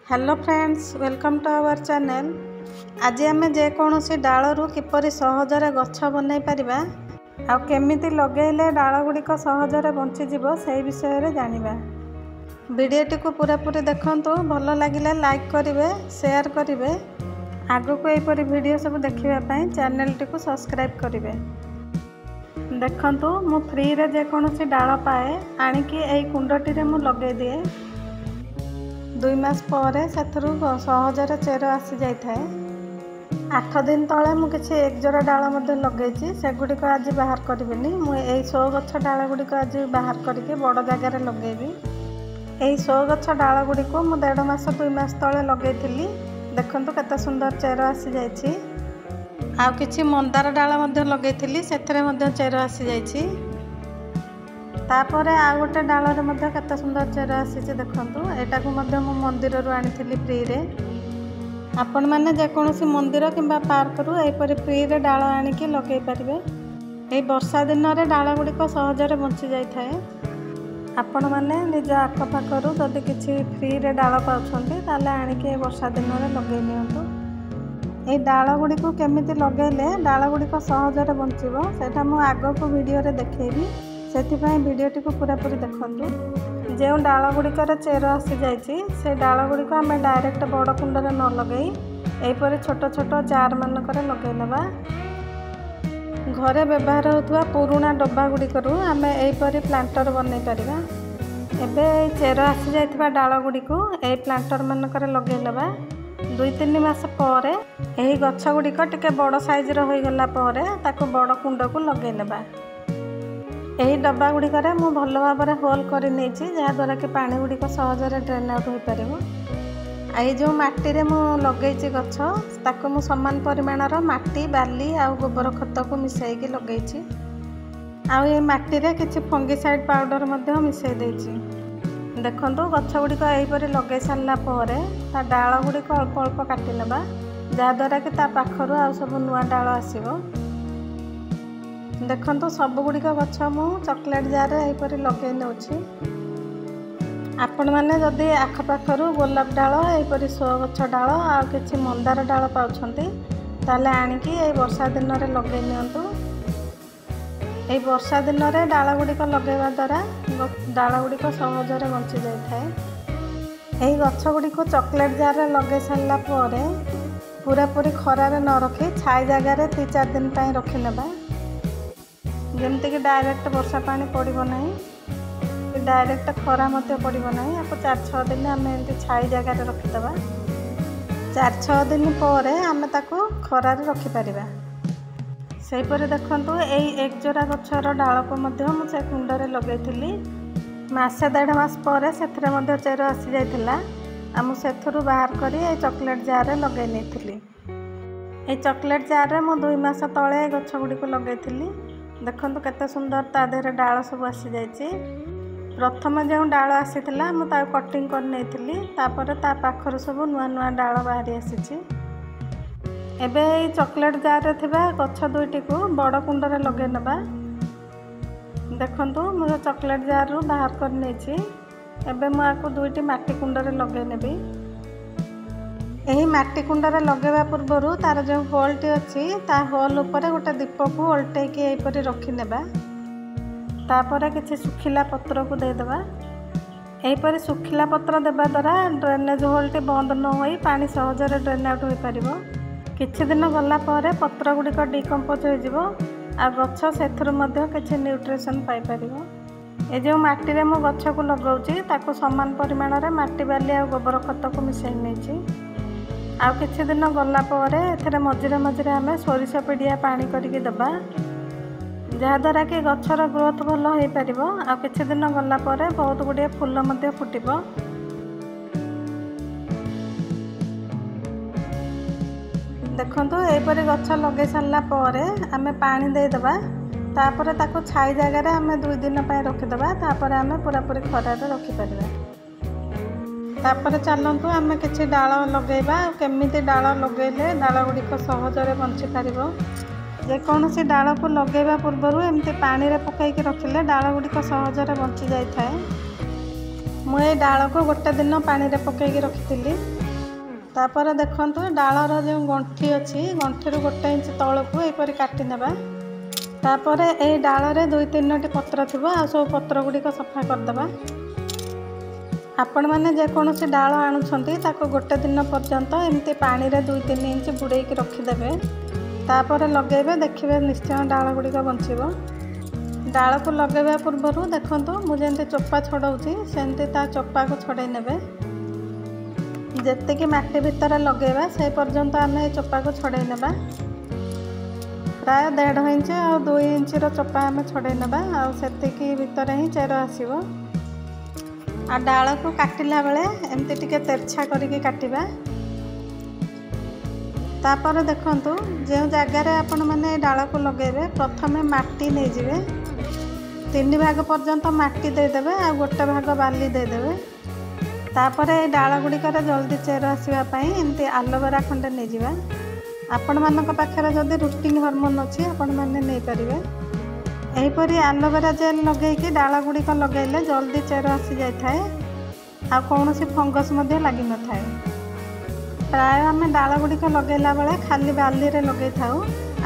Hello friends, welcome to our channel. आज आम जेकोसी डालू किपर सहजरे गछ बनई पारिबा आ केमिति लगेले डाल गुड़िक सहजरे बंचीजीव से विषय जानिबा। वीडियोटी को पूरा पूरी देखंतु, भल लगिले लाइक करिवे, शेयर करिवे। आगो को एपरी वीडियो सब देखिबा पई चैनल टी को सब्सक्राइब करिवे। देखंतु मु फ्री रे जेकोसी डाल पाए आनिकी एई कुंडटी रे मु लगे दिए। 2 मास पर सहजरे चेर आसी जाए। 8 दिन तले मुझे 1 जोड़ा डाल लगे सेगुड़ी आज बाहर करी। मुझे 100 गछ डाल गुड़िक आज बाहर करके बड़ जगार लगेबी। यही 100 गछ डाल गुड़ी को 1.5 मास 2 मास तले लगे। देखो केते सुंदर चेर आसी जाइए। आ किछि मंदार डाल लगे से चेर आसी जाइए। तापर आ गोटे डाल केते सुंदर चेर आसी। देखंतु एटा को मु मंदिर रु आनी फ्री रे। आपण माने जेकोसी मंदिर किंबा पार्क रु एपरि फ्री रे डाल आनिकी लगे पारिबे। एई वर्षा दिन रे डाल गुड़िक सहजरे बंची जाई थाए। आपण माने निज आखपाखरु जदि किछि फ्री रे डाल पाउछंती ताले आनिकी वर्षा दिन रे लगे नियंतु। एई डाल गुड़िक केमिति लगेले डाल गुड़िक सहजरे बंचिबो सेटा मु आगो को वीडियो रे देखैबी। सेथिपाई वीडियोटी को पूरा पूरी देखंतु। जो डाल गुड़िकर चेर आसी जाइए से डाल गुड़िक आम डायरेक्ट बड़ कुंडे न लगे यहीपर छोट छोट जार मानक लगे ना। घरे व्यवहार होता पुराणा डब्बा गुड़िकर आम यहीपर प्लांटर बनई पारिबा। एबे चेर आसी जाइथिबा डाल गुड़िक यही प्लांटर मानक लगे ना। 2-3 मास पर यही गछ गुड़िक टिके बड़ साइज हो गला पर ताको बड़ कुंड को लगे ना। यही डब्बा गुड़िकर मु भल भाव में होल कर जहाँद्वारा कि पानी गुड़िक सहजरे ड्रेन आउट हो पार। आई जो मट्टी मु लगे गछ ताको मु समान परिमाणर मट्टी बाली आ गोबर खत को मिसाई लगे। आई मट्टी किछि फंगिसाइड पाउडर मिसाई देछि। देखंतु गछ गुड़िक यहीपर लगे सारा पर ता डाल गुड़िक अल्प अल्प काटि नेबा जहाँद्वारा कि ता पाखरु आ सब नुआ डाल आसीबो। देखंतु सब गुड़िक गछ मु चॉकलेट जार यहीपर लगे नौछि। आपण माने जदि आखपाखरु गोलाप डाल यहीपर 100 गछ डाल आ किछि मंदार डाल पाउछंती ताले आनिकी ए वर्षा दिन रे लगे नियंतु। ए वर्षा दिन रे डाल गुड़िक लगेवा द्वारा डाल गुड़िक सहजरे बंची जाय थाए। एही गछ गुड़िक चॉकलेट जार रे लगे सारला पर पूरा पूरी खरा रे न रखी छाई जगह रे 3-4 दिन पई रखि नेबा। जमती कि डायरेक्ट वर्षा पानी पड़ो ना, डायरेक्ट खरा पड़ो ना। आपको 4-6 दिन आम एमती छाई जगार रखीदे। 4-6 दिन पर आम ताको खरार रखिपर। सेहीपर देखंतु एई 1 जोड़ा गछर डाल को मुझे कुंडे लगे। मासे 1.5 मास पर से चेर आसी जाइथिला। मुझे बाहर कर चॉकलेट जार लगे नहीं। ये चॉकलेट जार मु 2 मास तले गछ गुड़ी को लगे। देखंतु केते सुंदर ता देहरे डाल सब आसी जाइए। प्रथम जो डाल आसीथिला मु ता कटिंग कर नेइथिली, तापर ता पाखर सब नुआ नुआ डाल बाहरी आसीछि। एबे ए चॉकलेट जार रे थिबा गछ दुईटी को बड़ कुंड रे लगे नबा। देखंतु मु चॉकलेट जार रु बाहर कर नेछि। एबे मु आको दुईटी माटी कुंड रे लगे नेबी। यही माटी कुंडे लगेवा पूर्वर तार जो होलटी अच्छी ता होल उपर गोटे दीप को ओल्टेकी यहीपर रखिनेबा। तापर किसी सुखिला पत्र को देदेबा। यहीपर सुखिला पत्र देवा द्वारा ड्रेनेज होलटी बंद न होई पानी सहजरे ड्रेन आउट हो पार। किछि दिन गला पर पत्र गुड़िक डिकम्पोज हो आ गछ सेथुरु मध्य किछि न्यूट्रिशन पाई परिबो। ए जो माटी रे मो गछ को लगाउची ताको समान परिमाण रे माटी बाली आ गोबर खत को मिसाई नेछि। आ किछि दिन गला पर एथरे मझिरे मझिरे आमे सोरिष पिडिया पानी करिके दबा जहाँद्वारा कि गछर ग्रोथ भल हो पार। आ किछि दिन गला पर बहुत गुड़िए फूल मध्य फुटिबो। देखंतु एपरि गछ लगे सारला पर आमे पानी दे दबा। तापर ताको छाई जगह आमे 2 दिन पय रखिदबा। तापर आमे पूरा पूरी खरा रे रखि परिबा। तापर चलतु आम कि डाल लगेबा केमिति डाल लगेले डाल गुड़िक सहजरे बंची पार। जेकोसी डाल को लगेबा पूर्वर एमती पानी रे पकईकी रखिले डाल गुड़िक सहजरे बंची जाए। ମୁଁ ଏ ଡାଳକୁ ଗୋଟେ ଦିନ ପାଣିରେ ପକେଇକି ରଖିଥିଲି। ତାପରେ ଦେଖନ୍ତୁ ଡାଳର ଯେଉଁ ଗଣ୍ଠି ଅଛି, ଗଣ୍ଠିରୁ 1 ଇଞ୍ଚ ତଳକୁ ଏପରି କାଟି ନେବା। ତାପରେ ଏଇ ଡାଳରେ 2-3ଟି ପତ୍ର ଥିବ, ଆଉ ସବୁ ପତ୍ର ଗୁଡ଼ିକ ସଫା କରିଦେବା। ଆପଣମାନେ ଯେକୌଣସି ଡାଳ ଆଣୁଛନ୍ତି ତାକୁ ଗୋଟେ ଦିନ ପର୍ଯ୍ୟନ୍ତ ଏମିତି ପାଣିରେ 2-3 ଇଞ୍ଚ ବୁଡ଼େଇକି ରଖିଦେବେ। ତାପରେ ଲଗେଇବେ, ଦେଖିବେ ନିଶ୍ଚୟ ଡାଳ ଗୁଡ଼ିକ ବଞ୍ଚିବ। ଡାଳକୁ ଲଗେଇବା ପୂର୍ବରୁ ଦେଖନ୍ତୁ ମୁଁ ଯେମିତି ଚୋପା ଛଡ଼ଉଛି ସେମିତି ତା ଚୋପାକୁ ଛଡ଼େଇ ନେବେ। ଯେତିକି ମାଟି ଭିତରେ ଲଗେଇବା ସେହି ପର୍ଯ୍ୟନ୍ତ ଆମେ ଏ ଚୋପାକୁ ଛଡ଼େଇ ନେବା। ପ୍ରାୟ 1.5 ଇଞ୍ଚ ଆଉ 2 ଇଞ୍ଚର ଚୋପା ଆମେ ଛଡ଼େଇ ନେବା, ଆଉ ସେତିକି ଭିତରେ ହିଁ ଚେର ଆସିବ। ଆଉ ଡାଳକୁ କାଟିଲା ବେଳେ ଏମିତି ଟିକେ ତେର୍ଛା କରିକି କାଟିବା। ତାପରେ ଦେଖନ୍ତୁ ଯେଉଁ ଜାଗାରେ ଆପଣମାନେ ଏ ଡାଳକୁ ଲଗେଇବେ ପ୍ରଥମେ ମାଟି ନେଇଯିବେ। 3 ଭାଗ ପର୍ଯ୍ୟନ୍ତ ମାଟି ଦେଇଦେବେ, ଆଉ 1 ଭାଗ ବାଲି ଦେଇଦେବେ। ତାପରେ ଏ ଡାଳ ଗୁଡ଼ିକରେ ଜଲ୍ଦି ଚେର ଆସିବା ପାଇଁ ଏମିତି ଆଲୋଭେରା ଖଣ୍ଡେ ନେଇଯିବା। ଆପଣମାନଙ୍କ ପାଖରେ ଯଦି ରୁଟିଂ ହର୍ମୋନ୍ ଅଛି ଆପଣମାନେ ନେଇପାରିବେ। ଏହିପରି ଆଲୋଭେରା ଜେଲ୍ ଲଗେଇକି ଡାଳ ଗୁଡ଼ିକ ଲଗେଇଲେ ଜଲ୍ଦି ଚେର ଆସିଯାଇଥାଏ, ଆଉ କୌଣସି ଫଙ୍ଗସ୍ ମଧ୍ୟ ଲାଗିନଥାଏ। ପ୍ରାୟ ଆମେ ଡାଳ ଗୁଡ଼ିକ ଲଗେଇଲା ବେଳେ ଖାଲି ବାଲିରେ ଲଗେଇଥାଉ,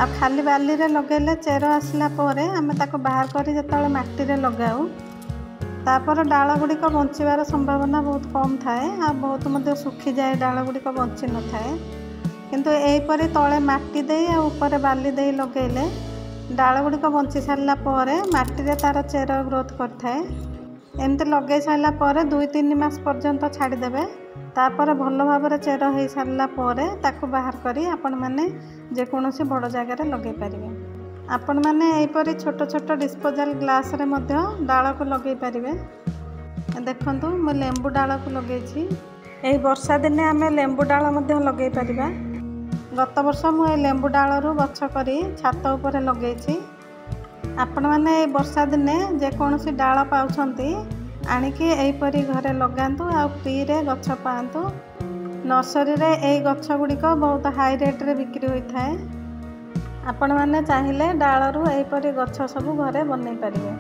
ଆଉ ଖାଲି ବାଲିରେ ଲଗେଇଲେ ଚେର ଆସିଲା ପରେ ଆମେ ତାକୁ ବାହାର କରି ଯେତେବେଳେ ମାଟିରେ ଲଗାଉ, ତାପରେ ଡାଳ ଗୁଡ଼ିକ ବଞ୍ଚିବାର ସମ୍ଭାବନା ବହୁତ କମ୍ ଥାଏ, ଆଉ ବହୁତ ମଧ୍ୟ ଶୁଖିଯାଏ, ଡାଳ ଗୁଡ଼ିକ ବଞ୍ଚି ନଥାଏ। କିନ୍ତୁ ଏହିପରି ତଳେ ମାଟି ଦେଇ ଆଉ ଉପରେ ବାଲି ଦେଇ ଲଗେଇଲେ ଡାଳ ଗୁଡ଼ିକ ବଞ୍ଚି ସାରିଲା ପରେ ମାଟିରେ ତାର ଚେର ଗ୍ରୋଥ୍ କରିଥାଏ। ଏମିତି ଲଗେଇ ସାରିଲା ପରେ 2-3 ମାସ ପର୍ଯ୍ୟନ୍ତ ଛାଡ଼ିଦେବେ। ତାପରେ ଭଲ ଭାବରେ ଚେର ହୋଇସାରିଲା ପରେ ତାକୁ ବାହାର କରି ଆପଣମାନେ ଯେକୌଣସି ବଡ଼ ଜାଗାରେ ଲଗେଇ ପାରିବେ। ଆପଣମାନେ ଏହିପରି ଛୋଟ ଛୋଟ ଡିସ୍ପୋଜାଲ୍ ଗ୍ଲାସ୍ରେ ମଧ୍ୟ ଡାଳକୁ ଲଗେଇ ପାରିବେ। ଦେଖନ୍ତୁ ମୁଁ ଲେମ୍ବୁ ଡାଳକୁ ଲଗେଇଛି। ଏହି ବର୍ଷା ଦିନେ ଆମେ ଲେମ୍ବୁ ଡାଳ ମଧ୍ୟ ଲଗେଇ ପାରିବା। ଗତ ବର୍ଷ ମୁଁ ଏ ଲେମ୍ବୁ ଡାଳରୁ ଗଛ କରି ଛାତ ଉପରେ ଲଗେଇଛି। ଆପଣମାନେ এই ବର୍ଷା ଦିନେ ଯେକୌଣସି ଡାଳ ପାଉଛନ୍ତି ଆଣିକି ଏହିପରି ଘରେ ଲଗାନ୍ତୁ, ଆଉ ଫ୍ରିରେ ଗଛ ପାଆନ୍ତୁ। ନର୍ସରୀରେ ଏହି ଗଛ ଗୁଡ଼ିକ ବହୁତ ହାଇ ରେଟ୍ରେ ବିକ୍ରି ହୋଇଥାଏ। ଆପଣମାନେ ଚାହିଁଲେ ଡାଳରୁ ଏହିପରି ଗଛ ସବୁ ଘରେ ବନେଇ ପାରିବେ।